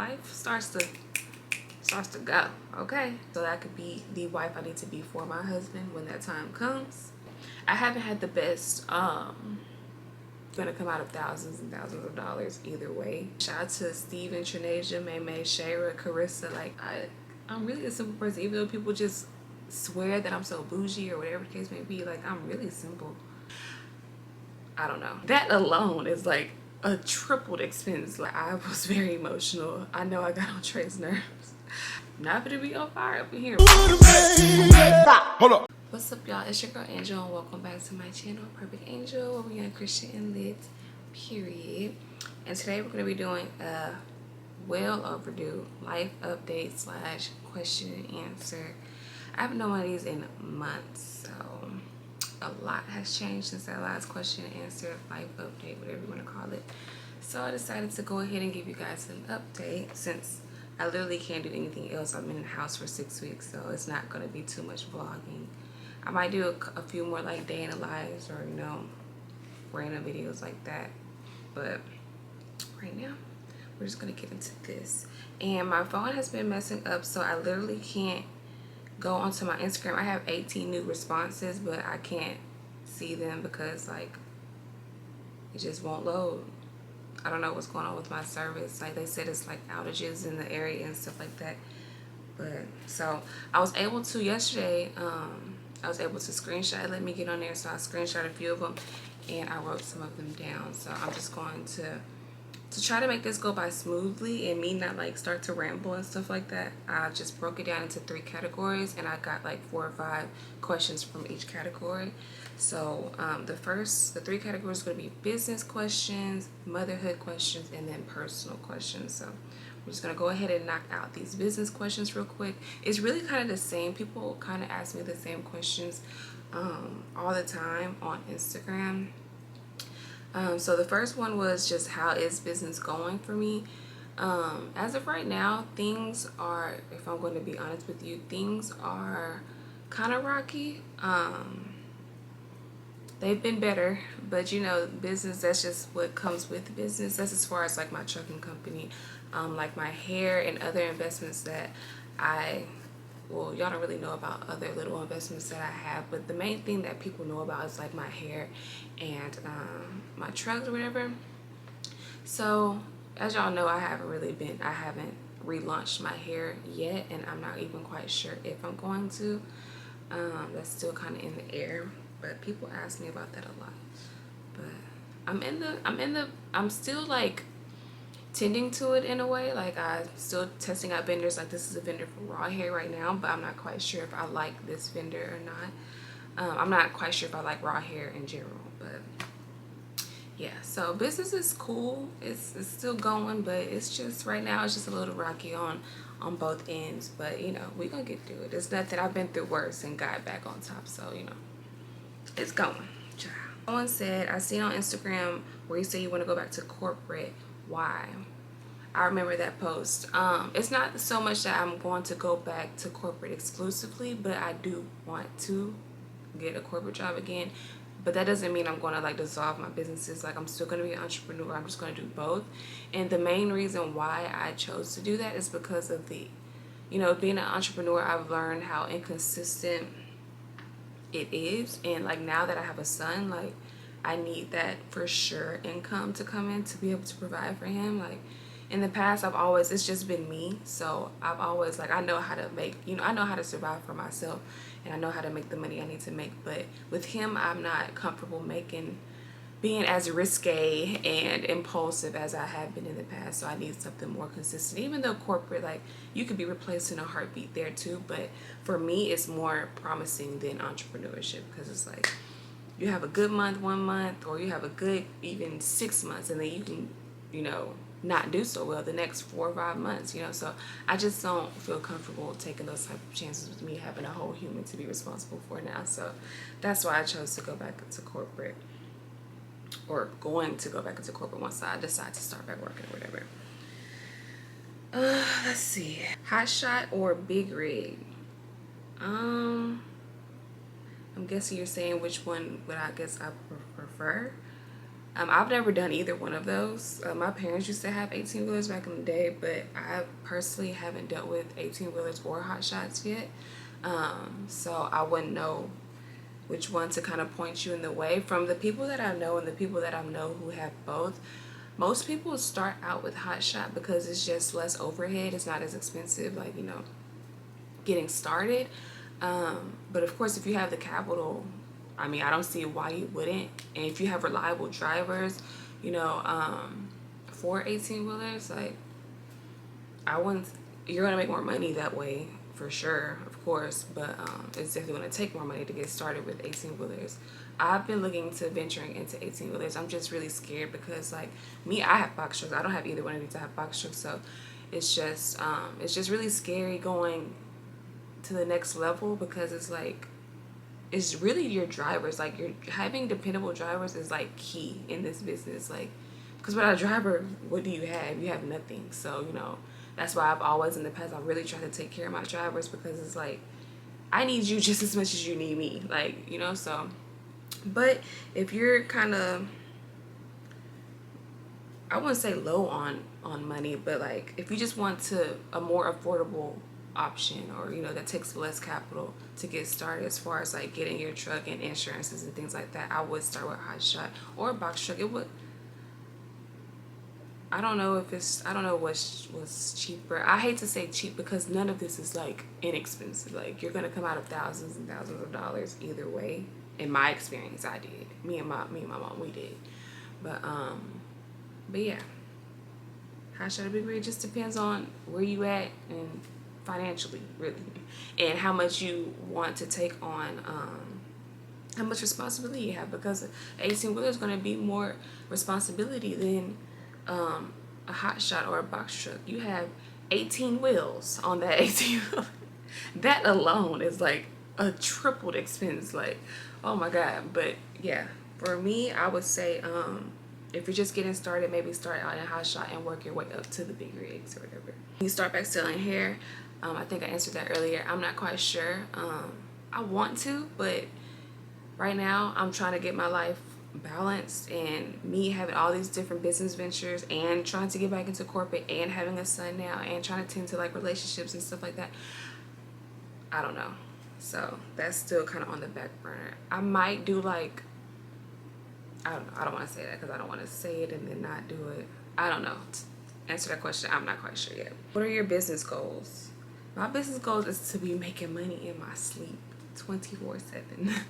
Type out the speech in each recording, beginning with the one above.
life starts to go, okay? So that could be the wife I need to be for my husband when that time comes. I haven't had the best gonna come out of thousands and thousands of dollars either way. Shout out to Steven, Trinasia, May, Shayra, Carissa. Like I'm really a simple person, even though people just swear that I'm so bougie or whatever the case may be. Like, I'm really simple. I don't know. That alone is like a tripled expense. Like, I was very emotional. I know I got on Trey's nerves. Not gonna be on fire up in here. Hold up. What's up, y'all? It's your girl Angel, and welcome back to my channel, Perfect Angel, where we are Christian and lit, period. And today we're gonna be doing a well overdue life update slash question and answer. I haven't done one of these in months, so a lot has changed since that last question and answer, life update, whatever you want to call it. So I decided to go ahead and give you guys an update since I literally can't do anything else. I've been in the house for 6 weeks, so it's not going to be too much vlogging. I might do a few more like day in the lives or, you know, random videos like that. But right now, we're just going to get into this. And my phone has been messing up, so I literally can't go onto my Instagram. I have 18 new responses, but I can't see them because like it just won't load. I don't know what's going on with my service. Like they said, it's like outages in the area and stuff like that. But so I was able to yesterday, I was able to screenshot. Let me get on there. So I screenshot a few of them and I wrote some of them down. So I'm just going to try to make this go by smoothly and me not like start to ramble and stuff like that. I just broke it down into 3 categories and I got like 4 or 5 questions from each category. So the 3 categories are going to be business questions, motherhood questions, and then personal questions. So we're just going to go ahead and knock out these business questions real quick. It's really kind of the same. People kind of ask me the same questions all the time on Instagram. So the first one was just how is business going for me? As of right now, things are, if I'm going to be honest with you, things are kind of rocky. They've been better, but you know, business, that's just what comes with business. That's as far as like my trucking company, like my hair and other investments that well, y'all don't really know about other little investments that I have, but the main thing that people know about is like my hair and my trucks or whatever. So as y'all know, I haven't relaunched my hair yet, and I'm not even quite sure if I'm going to. That's still kind of in the air, but people ask me about that a lot. But I'm still like tending to it in a way. Like I'm still testing out vendors. Like this is a vendor for raw hair right now, but I'm not quite sure if I like this vendor or not. I'm not quite sure if I like raw hair in general, but yeah. So business is cool. It's still going, but it's just right now it's just a little rocky on both ends. But you know, we're gonna get through it. It's nothing. I've been through worse and got back on top, so you know, it's going. Someone said, I seen on Instagram where you say you want to go back to corporate. Why? I remember that post. It's not so much that I'm going to go back to corporate exclusively, but I do want to get a corporate job again. But that doesn't mean I'm going to like dissolve my businesses. Like I'm still going to be an entrepreneur. I'm just going to do both. And the main reason why I chose to do that is because of the, you know, being an entrepreneur, I've learned how inconsistent it is. And like now that I have a son, like I need that for sure income to come in to be able to provide for him. Like in the past, it's just been me. So I've always like, I know how to make, you know, I know how to survive for myself and I know how to make the money I need to make. But with him, I'm not comfortable being as risque and impulsive as I have been in the past. So I need something more consistent. Even though corporate, like you could be replaced in a heartbeat there too, but for me it's more promising than entrepreneurship because it's like you have a good month 1 month, or you have a good even 6 months, and then you can, you know, not do so well the next 4 or 5 months, you know. So I just don't feel comfortable taking those type of chances with me having a whole human to be responsible for now. So that's why I chose to go back into corporate, or going to go back into corporate once I decide to start back working or whatever. Let's see. Hot shot or big rig? I'm guessing you're saying which one would I guess I prefer. I've never done either one of those. My parents used to have 18-wheelers back in the day, but I personally haven't dealt with 18-wheelers or hot shots yet. So I wouldn't know which one to kind of point you in the way. From the people that I know and the people that I know who have both, most people start out with hot shot because it's just less overhead. It's not as expensive, like, you know, getting started. But of course, if you have the capital, I mean, I don't see why you wouldn't. And if you have reliable drivers, you know, for 18-wheelers, like, I wouldn't, you're going to make more money that way for sure, of course, but it's definitely going to take more money to get started with 18-wheelers. I've been looking to venturing into 18-wheelers. I'm just really scared because, like, me, I have box trucks. I don't have either one of these. I have box trucks, so it's just really scary going to the next level because it's like, it's really your drivers. Like, you're having dependable drivers is like key in this business. Like, because without a driver, what do you have? You have nothing. So, you know, that's why I've always in the past, I really try to take care of my drivers because it's like, I need you just as much as you need me. Like, you know, so, but if you're kind of, I wouldn't say low on money, but like, if you just want to a more affordable option, or, you know, that takes less capital to get started as far as like getting your truck and insurances and things like that, I would start with hot shot or a box truck. It would, I don't know if it's, I don't know what's cheaper. I hate to say cheap because none of this is like inexpensive. Like, you're gonna come out of thousands and thousands of dollars either way. In my experience, I did. Me and my mom, we did. But yeah, how should it be? It just depends on where you at and financially, really, and how much you want to take on, how much responsibility you have, because an 18-wheeler is going to be more responsibility than a hot shot or a box truck. You have 18 wheels on that 18-wheeler. That alone is like a tripled expense. Like, oh my god. But yeah, for me, I would say if you're just getting started, maybe start out in hot shot and work your way up to the big rigs or whatever. You start back selling hair. I think I answered that earlier. I'm not quite sure. I want to, but right now I'm trying to get my life balanced, and me having all these different business ventures and trying to get back into corporate and having a son now and trying to tend to like relationships and stuff like that. I don't know. So that's still kind of on the back burner. I might do like, I don't know. I don't want to say that because I don't want to say it and then not do it. I don't know. To answer that question, I'm not quite sure yet. What are your business goals? My business goals is to be making money in my sleep 24/7.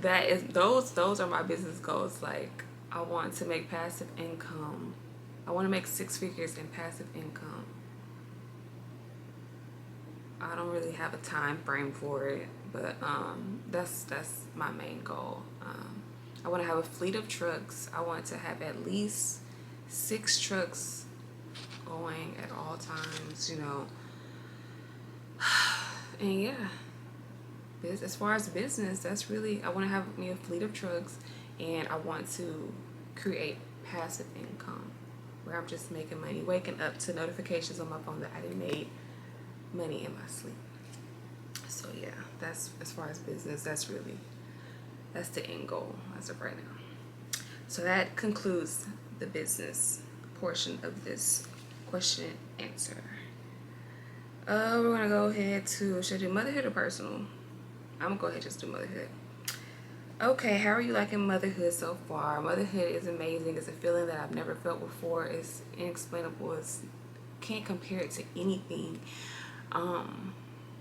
That is, those are my business goals. Like, I want to make passive income. I want to make 6 figures in passive income. I don't really have a time frame for it, but that's my main goal. I want to have a fleet of trucks. I want to have at least 6 trucks going at all times, you know. And yeah, as far as business, that's really, I want to have me a fleet of trucks, and I want to create passive income where I'm just making money, waking up to notifications on my phone that I done made money in my sleep. So yeah, that's, as far as business, that's the end goal as of right now. So that concludes the business portion of this question and answer. We're gonna go ahead to, should I do motherhood or personal? I'm gonna go ahead and just do motherhood. Okay, how are you liking motherhood so far? Motherhood is amazing. It's a feeling that I've never felt before. It's inexplainable. Can't compare it to anything.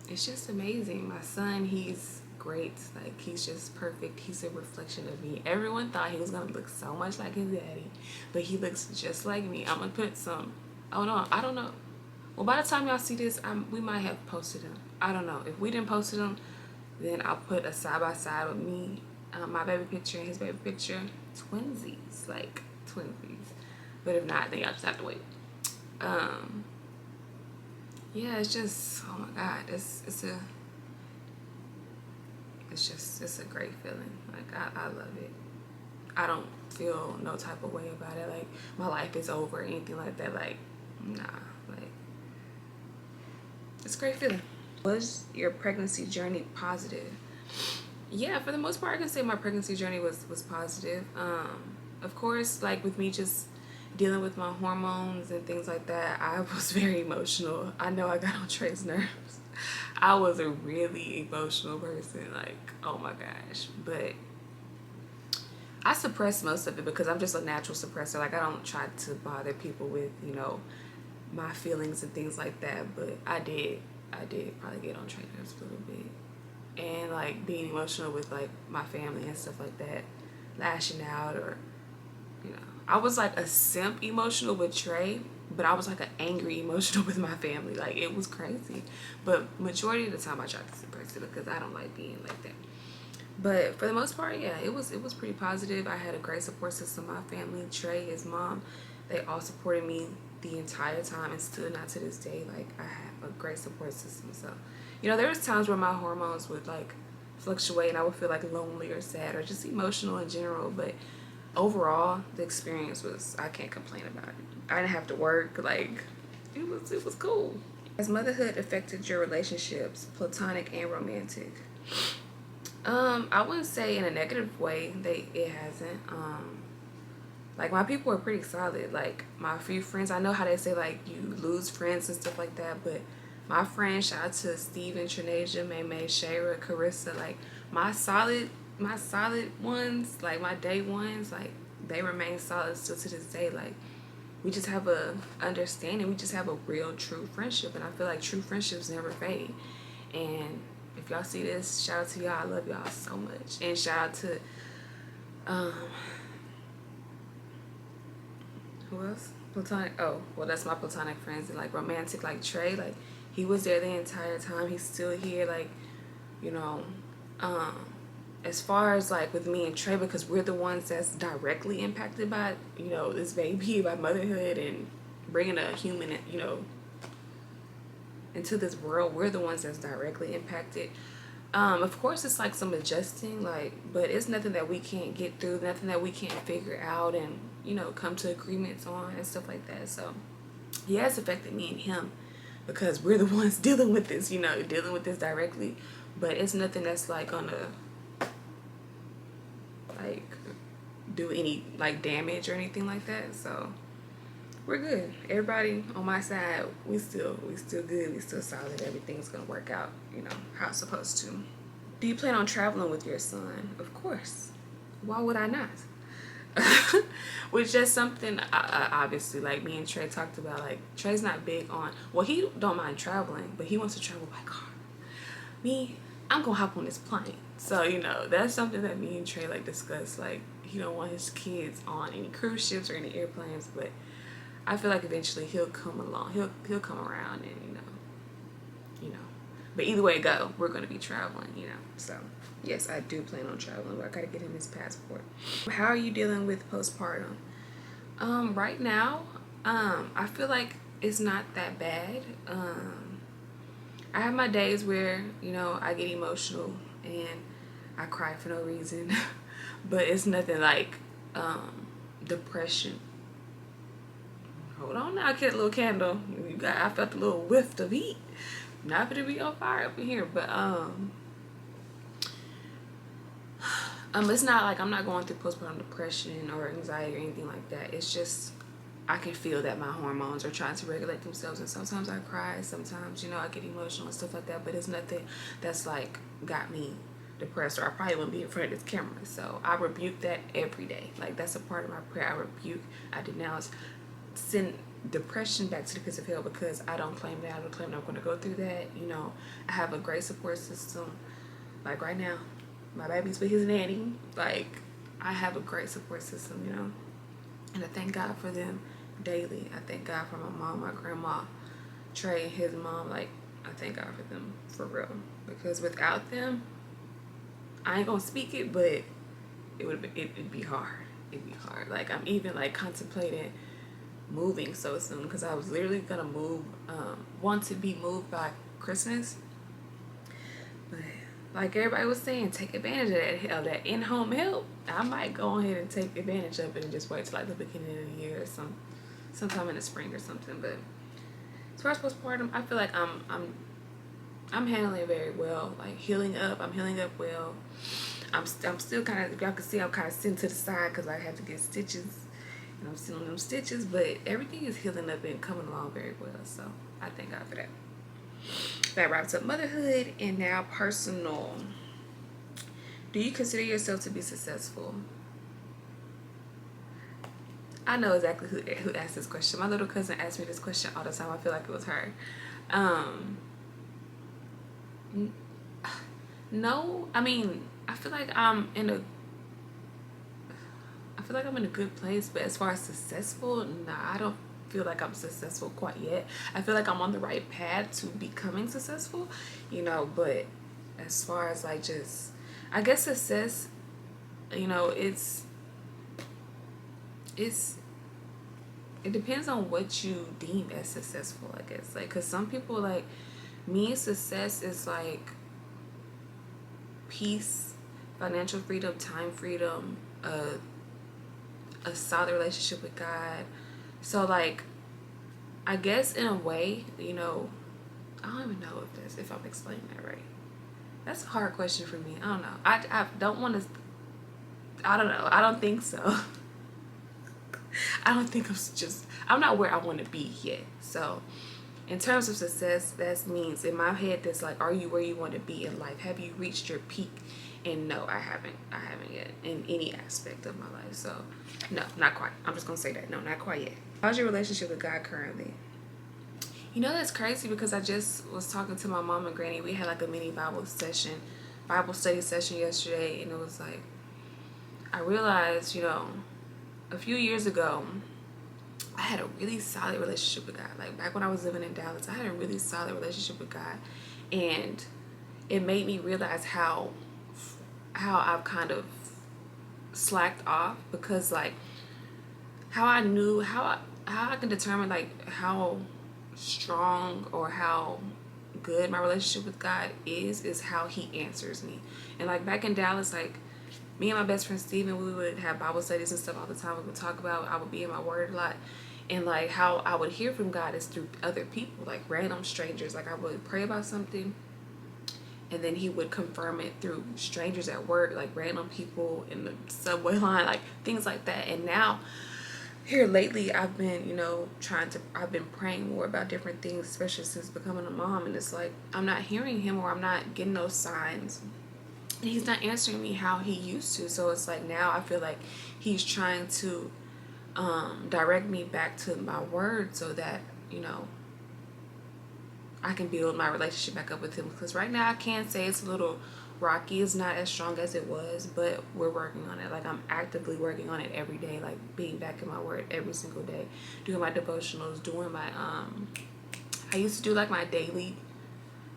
It's just amazing. My son, he's great. Like, he's just perfect. He's a reflection of me. Everyone thought he was gonna look so much like his daddy, but he looks just like me. I'm gonna put some, oh no, I don't know. Well, by the time y'all see this, we might have posted him. I don't know. If we didn't post him, then I'll put a side-by-side with me, my baby picture and his baby picture. Twinsies, like twinsies. But if not, then y'all just have to wait. Yeah, it's just, oh my god, it's a great feeling. Like, I love it. I don't feel no type of way about it. Like, my life is over or anything like that. Like, nah, like, it's a great feeling. Was your pregnancy journey positive? Yeah, for the most part, I can say my pregnancy journey was positive. of course, like with me just dealing with my hormones and things like that, I was very emotional. I know I got on Trey's nerves. I was a really emotional person, like, oh my gosh. But I suppress most of it because I'm just a natural suppressor. Like, I don't try to bother people with, you know, my feelings and things like that. But I did probably get on Trey's nerves a little bit. And like being emotional with like my family and stuff like that, lashing out, or you know, I was like a simp emotional with Trey, but I was like an angry emotional with my family. Like, it was crazy, but majority of the time I tried to suppress it because I don't like being like that. But for the most part, yeah, it was pretty positive. I had a great support system. My family, Trey, his mom, they all supported me the entire time, and still not to this day. Like, I have a great support system. So, you know, there was times where my hormones would like fluctuate and I would feel like lonely or sad or just emotional in general. But overall, the experience was, I can't complain about it. I didn't have to work. Like, it was cool. Has motherhood affected your relationships, platonic and romantic? I wouldn't say in a negative way. It hasn't. Like, my people are pretty solid. Like, my few friends, I know how they say like you lose friends and stuff like that, but my friends, shout out to Steven, Trinasia, Maymay, Shayra, Carissa, like my solid ones, like my day ones, like they remain solid still to this day. Like, we just have a understanding. We just have a real, true friendship, and I feel like true friendships never fade. And if y'all see this, shout out to y'all. I love y'all so much. And shout out to who else? Platonic. Oh, well, that's my platonic friends. And like romantic, like Trey, like he was there the entire time. He's still here. Like, you know, as far as like with me and Trey, because we're the ones that's directly impacted by, you know, this baby, by motherhood and bringing a human, you know, into this world. We're the ones that's directly impacted. Of course, it's like some adjusting, like, but it's nothing that we can't get through, nothing that we can't figure out and, you know, come to agreements on and stuff like that. So, yeah, it's affected me and him because we're the ones dealing with this, you know, dealing with this directly. But it's nothing that's like gonna like do any like damage or anything like that. So we're good. Everybody on my side, we still good. We still solid. Everything's gonna work out, you know, how it's supposed to. Do you plan on traveling with your son? Of course. Why would I not? Which is something obviously, like me and Trey talked about. Like, Trey's not big on, well, he don't mind traveling, but he wants to travel by car. Me, I'm gonna hop on this plane. So, you know, that's something that me and Trey like discuss. Like, he don't want his kids on any cruise ships or any airplanes, but I feel like eventually he'll come along. He'll come around and you know. But either way it go, we're gonna be traveling, you know. So yes, I do plan on traveling, but I gotta get him his passport. How are you dealing with postpartum? Right now, I feel like it's not that bad. I have my days where, you know, I get emotional and I cry for no reason. But it's nothing like depression. Hold on now, get a little candle. I felt a little whiff of heat. Not gonna be on fire up in here, but it's not like I'm not going through postpartum depression or anxiety or anything like that. It's just I can feel that my hormones are trying to regulate themselves, and sometimes I cry, sometimes, you know, I get emotional and stuff like that, but it's nothing that's like got me depressed, or I probably wouldn't be in front of this camera. So I rebuke that every day. Like, that's a part of my prayer. I rebuke, I denounce, send depression back to the pits of hell, because I don't claim that. I don't claim that I'm going to go through that. You know, I have a great support system. Like right now, my baby's with his nanny. Like, I have a great support system, you know, and I thank God for them daily. I thank God for my mom, my grandma, Trey, and his mom. Like, I thank God for them for real, because without them, I ain't gonna speak it, but it'd be hard. It'd be hard. Like, I'm even like contemplating moving so soon, because I was literally gonna move, want to be moved by Christmas, but like everybody was saying, take advantage of that in-home help. I might go ahead and take advantage of it and just wait till like the beginning of the year or sometime in the spring or something. But as far as postpartum, I feel like I'm handling it very well. Like, healing up, I'm healing up well. I'm still kind of, y'all can see I'm kind of sitting to the side because I have to get stitches, and I'm still on them stitches, but everything is healing up and coming along very well, so I thank God for that. That wraps up motherhood, and now personal. Do you consider yourself to be successful? I know exactly who asked this question. My little cousin asked me this question all the time. I feel like it was her. No, I mean, I feel like I'm in a good place, but as far as successful, nah, I don't feel like I'm successful quite yet. I feel like I'm on the right path to becoming successful, you know, but as far as like just, I guess success, you know, it depends on what you deem as successful, I guess. Like, cause some people, like me, success is like peace, financial freedom, time freedom, a solid relationship with God. So like, I guess in a way, you know, I don't even know if I'm explaining that right. That's a hard question for me. I don't know. I don't want to. I don't know. I don't think so. I don't think I'm not where I want to be yet. So in terms of success, that means in my head that's like, are you where you want to be in life? Have you reached your peak? And no, I haven't yet in any aspect of my life. So no, not quite. I'm just gonna say that. No, not quite yet. How's your relationship with God currently? You know, that's crazy because I just was talking to my mom and granny. We had like a mini Bible study session yesterday, and it was like, I realized, you know, a few years ago, I had a really solid relationship with God. Like back when I was living in Dallas, I had a really solid relationship with God, and it made me realize how I've kind of slacked off, because like how I can determine like how strong or how good my relationship with God is how he answers me. And like back in Dallas, like me and my best friend Steven, we would have Bible studies and stuff all the time. We would talk about, I would be in my word a lot. And like how I would hear from God is through other people, like random strangers. Like I would pray about something, and then he would confirm it through strangers at work, like random people in the subway line, like things like that. And now here lately, I've been, you know, I've been praying more about different things, especially since becoming a mom. And it's like, I'm not hearing him, or I'm not getting those signs. And he's not answering me how he used to. So it's like now I feel like he's trying to direct me back to my word so that, you know, I can build my relationship back up with him. Because right now I can say it's a little rocky. It's not as strong as it was, but we're working on it. Like I'm actively working on it every day, like being back in my word every single day, doing my devotionals, doing my I used to do like my daily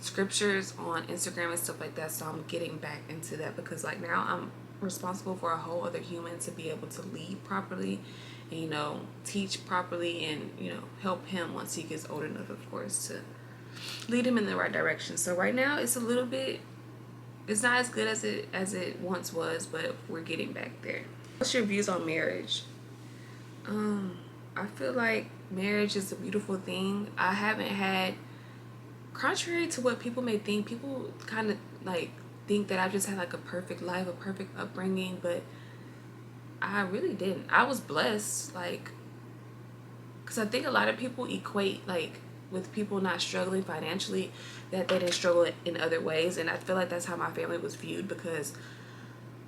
scriptures on Instagram and stuff like that. So I'm getting back into that, because like now I'm responsible for a whole other human to be able to lead properly and, you know, teach properly, and, you know, help him once he gets old enough, of course, to lead him in the right direction. So right now it's a little bit, it's not as good as it once was, but we're getting back there. What's your views on marriage? I feel like marriage is a beautiful thing. I haven't had, contrary to what people may think, people kind of like think that I just had like a perfect life, a perfect upbringing, but I really didn't. I was blessed, like, because I think a lot of people equate like with people not struggling financially, that they didn't struggle in other ways. And I feel like that's how my family was viewed, because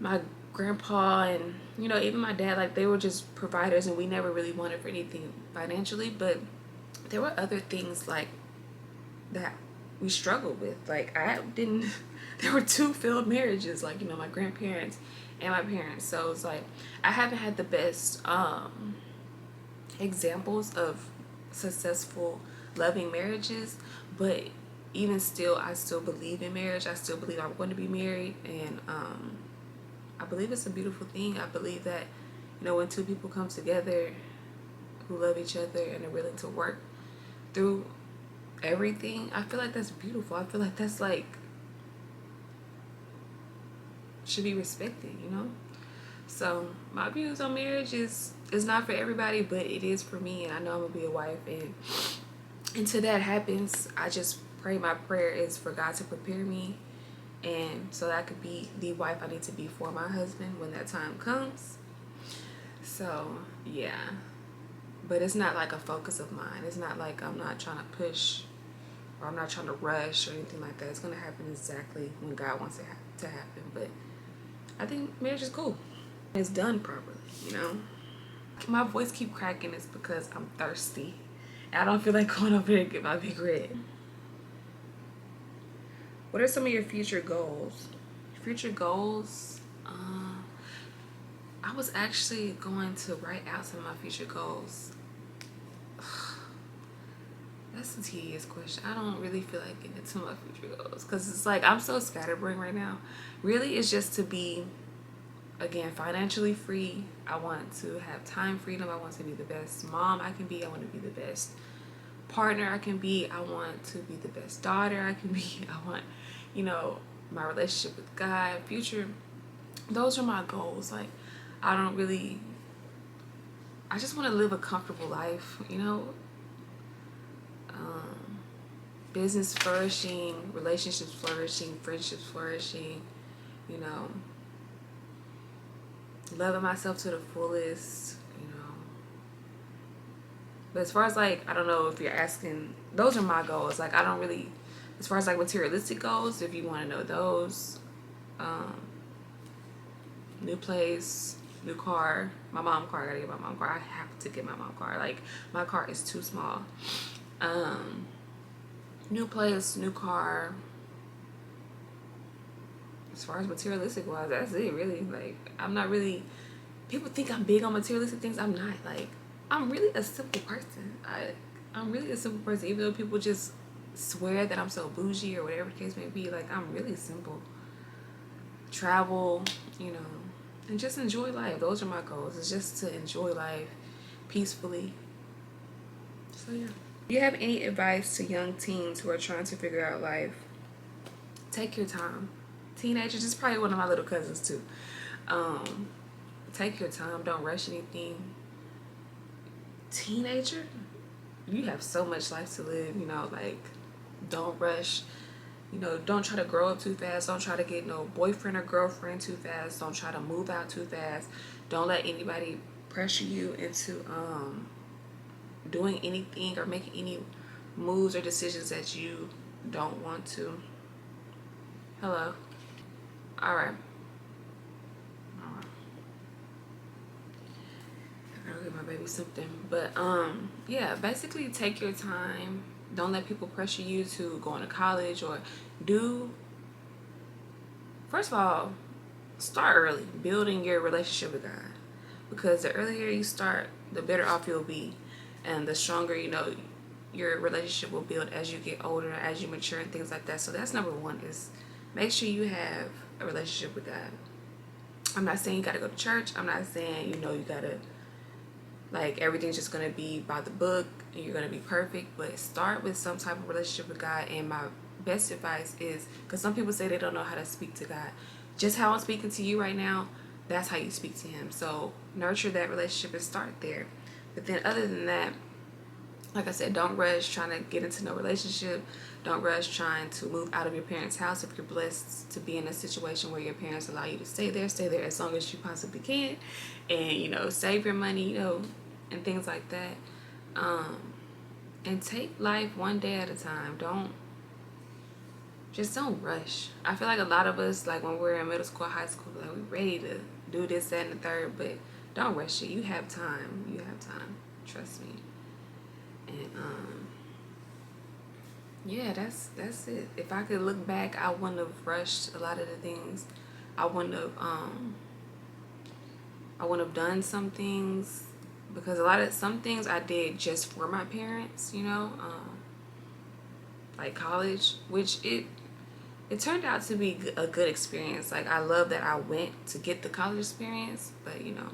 my grandpa and, you know, even my dad, like they were just providers, and we never really wanted for anything financially. But there were other things like that we struggled with. Like I didn't there were 2 failed marriages, like, you know, my grandparents and my parents. So it's like I haven't had the best examples of successful loving marriages, but even still, I still believe in marriage. I still believe I'm going to be married, and I believe it's a beautiful thing. I believe that, you know, when 2 people come together who love each other and are willing to work through everything, I feel like that's beautiful. I feel like that's like should be respected, you know. So my views on marriage is not for everybody, but it is for me, and I know I'm gonna be a wife, and until that happens, I just pray, my prayer is for God to prepare me and so that I could be the wife I need to be for my husband when that time comes. So yeah, but it's not like a focus of mine. It's not like I'm not trying to push or I'm not trying to rush or anything like that. It's gonna happen exactly when God wants it to happen. But I think marriage is cool. It's done properly, you know. My voice keep cracking. It's because I'm thirsty. I don't feel like going over there and get my big red. What are some of your future goals? Future goals? I was actually going to write out some of my future goals. That's a tedious question. I don't really feel like getting into my future goals because it's like I'm so scatterbrained right now. Really, it's just to be, again, financially free. I want to have time freedom. I want to be the best mom I can be. I want to be the best partner I can be. I want to be the best daughter I can be. I want, you know, my relationship with God, future. Those are my goals. Like, I just want to live a comfortable life, you know. Business flourishing, relationships flourishing, friendships flourishing, you know, loving myself to the fullest, you know. But as far as like, I don't know if you're asking, those are my goals. Like, I don't really, as far as like materialistic goals, if you want to know those, new place, new car, my mom car, I gotta get my mom car. I have to get my mom car. Like, my car is too small. New place, new car. As far as materialistic wise, that's it really. Like, I'm not really, people think I'm big on materialistic things. I'm not. Like, I'm really a simple person. I'm really a simple person, even though people just swear that I'm so bougie or whatever the case may be. Like, I'm really simple. Travel, you know, and just enjoy life. Those are my goals. It's just to enjoy life peacefully. So yeah. Do you have any advice to young teens who are trying to figure out life? Take your time. Teenagers, this is probably one of my little cousins too. Take your time. Don't rush anything. Teenager, you have so much life to live, you know, like, don't rush. You know, don't try to grow up too fast. Don't try to get no boyfriend or girlfriend too fast. Don't try to move out too fast. Don't let anybody pressure you into doing anything or making any moves or decisions that you don't want to. Hello. All right. I gotta give my baby something. But yeah, basically take your time. Don't let people pressure you to go into college or do. First of all, start early, building your relationship with God. Because the earlier you start, the better off you'll be. And the stronger, you know, your relationship will build as you get older, as you mature and things like that. So that's number one, is make sure you have a relationship with God. I'm not saying you gotta go to church. I'm not saying, you know, you gotta, like, everything's just gonna be by the book and you're gonna be perfect. But start with some type of relationship with God. And my best advice is, because some people say they don't know how to speak to God. Just how I'm speaking to you right now, that's how you speak to him. So nurture that relationship and start there. But then other than that, like I said, don't rush trying to get into no relationship. Don't rush trying to move out of your parents' house. If you're blessed to be in a situation where your parents allow you to stay there as long as you possibly can. And, you know, save your money, you know, and things like that. And take life one day at a time. Don't rush. I feel like a lot of us, like when we're in middle school, high school, like we're ready to do this, that, and the third, but don't rush it. You have time. You have time. Trust me. And yeah, that's it. If I could look back, I wouldn't have rushed a lot of the things. I wouldn't have done some things, because some things I did just for my parents, you know, like college, which it turned out to be a good experience. Like, I love that I went to get the college experience, but, you know,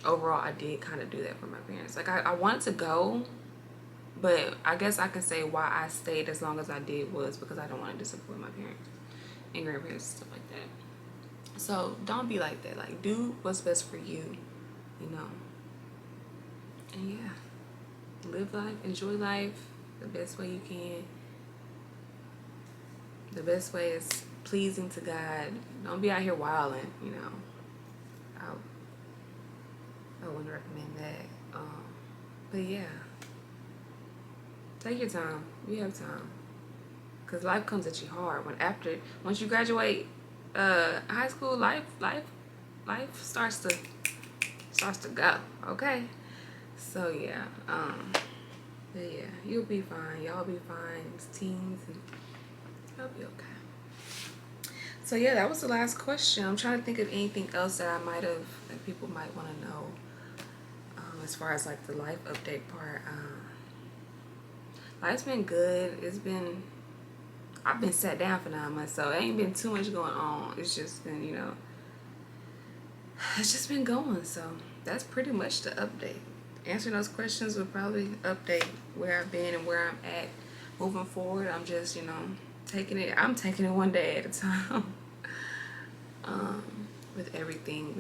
overall I did kind of do that for my parents. Like, I wanted to go, but I guess I can say why I stayed as long as I did was because I don't want to disappoint my parents and grandparents and stuff like that. So don't be like that. Like, do what's best for you, you know. And yeah, live life, enjoy life the best way you can. The best way is pleasing to God. Don't be out here wilding, you know. I wouldn't recommend that. But yeah, take your time. You have time, cause life comes at you hard. Once you graduate high school, life starts to go. Okay, so yeah, but yeah, you'll be fine. Y'all be fine. It's teens, and you'll be okay. So yeah, that was the last question. I'm trying to think of anything else that that people might want to know. As far as like the life update part, life's been good. I've been sat down for 9 months, so it ain't been too much going on. It's just been, it's just been going. So that's pretty much the update. Answering those questions will probably update where I've been and where I'm at moving forward. I'm just, I'm taking it one day at a time. With everything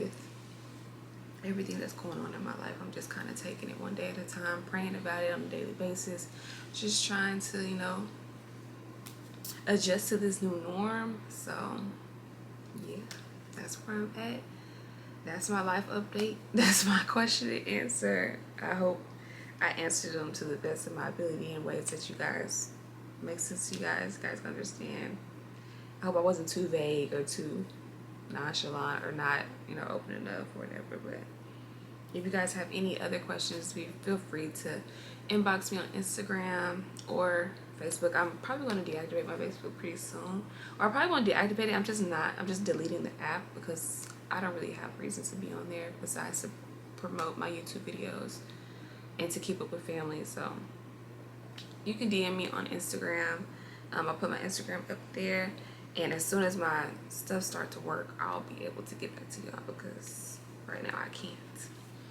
that's going on in my life, I'm just kind of taking it one day at a time, praying about it on a daily basis, just trying to, adjust to this new norm. So yeah, that's where I'm at. That's my life update. That's my question and answer. I hope I answered them to the best of my ability in ways that you guys make sense to you guys can understand. I hope I wasn't too vague or too nonchalant or not, open enough or whatever. But if you guys have any other questions, feel free to inbox me on Instagram or Facebook. I'm probably going to deactivate my Facebook pretty soon. Or I probably won't deactivate it. I'm just deleting the app because I don't really have reason to be on there besides to promote my YouTube videos and to keep up with family. So you can DM me on Instagram. I'll put my Instagram up there. And as soon as my stuff starts to work, I'll be able to get back to y'all because right now I can't.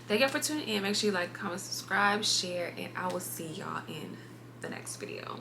Thank y'all for tuning in. Make sure you like, comment, subscribe, share, and I will see y'all in the next video.